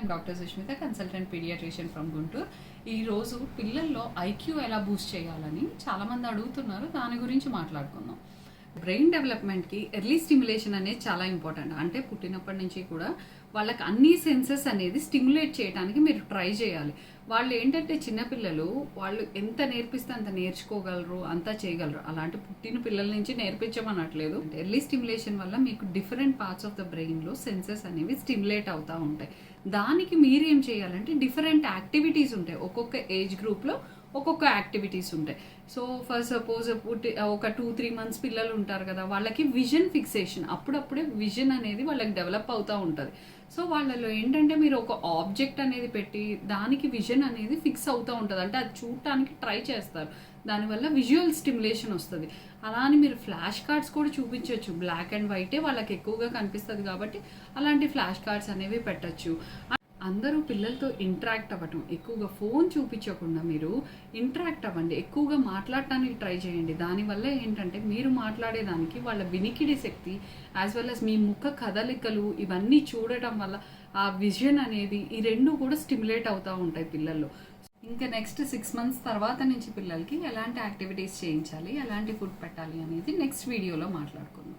I'm doctor Sushmita, consultant paediatrician from Guntur. ఈరోజు పిల్లల్లో IQ ఎలా బూస్ట్ చేయాలని చాలామంది అడుగుతున్నారు. దాని గురించి మాట్లాడుకుందాం. బ్రెయిన్ డెవలప్మెంట్కి ఎర్లీ స్టిమ్యులేషన్ అనేది చాలా ఇంపార్టెంట్. అంటే పుట్టినప్పటి నుంచి కూడా వాళ్ళకి అన్ని సెన్సెస్ అనేది స్టిమ్యులేట్ చేయడానికి మీరు ట్రై చేయాలి. వాళ్ళు ఏంటంటే చిన్నపిల్లలు, వాళ్ళు ఎంత నేర్పిస్తే అంత నేర్చుకోగలరు, అంతా చేయగలరు. అలాంటి పుట్టిన పిల్లల నుంచి నేర్పించమనట్లేదు. ఎర్లీ స్టిమ్యులేషన్ వల్ల మీకు డిఫరెంట్ పార్ట్స్ ఆఫ్ ద బ్రెయిన్లో సెన్సెస్ అనేవి స్టిమ్యులేట్ అవుతూ ఉంటాయి. దానికి మీరు ఏం చేయాలంటే డిఫరెంట్ యాక్టివిటీస్ ఉంటాయి. ఒక్కొక్క ఏజ్ గ్రూప్లో ఒక్కొక్క యాక్టివిటీస్ ఉంటాయి. సో ఫర్ సపోజ్ ఒక 2-3 months పిల్లలు ఉంటారు కదా, వాళ్ళకి విజన్ ఫిక్సేషన్, అప్పుడప్పుడే విజన్ అనేది వాళ్ళకి డెవలప్ అవుతూ ఉంటుంది. సో వాళ్ళలో ఏంటంటే మీరు ఒక ఆబ్జెక్ట్ అనేది పెట్టి దానికి విజన్ అనేది ఫిక్స్ అవుతూ ఉంటుంది. అంటే అది చూడటానికి ట్రై చేస్తారు. దానివల్ల విజువల్ స్టిమ్యులేషన్ వస్తుంది. అలా అని మీరు ఫ్లాష్ కార్డ్స్ కూడా చూపించవచ్చు. బ్లాక్ అండ్ వైటే వాళ్ళకి ఎక్కువగా కనిపిస్తుంది కాబట్టి అలాంటి ఫ్లాష్ కార్డ్స్ అనేవి పెట్టచ్చు. అందరూ పిల్లలతో ఇంటరాక్ట్ అవ్వటం, ఎక్కువగా ఫోన్ చూపించకుండా మీరు ఇంటరాక్ట్ అవ్వండి. ఎక్కువగా మాట్లాడటానికి ట్రై చేయండి. దానివల్ల ఏంటంటే మీరు మాట్లాడేదానికి వాళ్ళ వినికిడి శక్తి యాజ్ వెల్ as మీ ముఖ కదలికలు ఇవన్నీ చూడటం వల్ల ఆ విజన్ అనేది ఈ రెండు కూడా స్టిమ్యులేట్ అవుతూ ఉంటాయి పిల్లల్లో. ఇంకా నెక్స్ట్ 6 months తర్వాత నుంచి పిల్లలకి ఎలాంటి యాక్టివిటీస్ చేయించాలి, ఎలాంటి ఫుడ్ పెట్టాలి అనేది నెక్స్ట్ వీడియోలో మాట్లాడుకుందాం.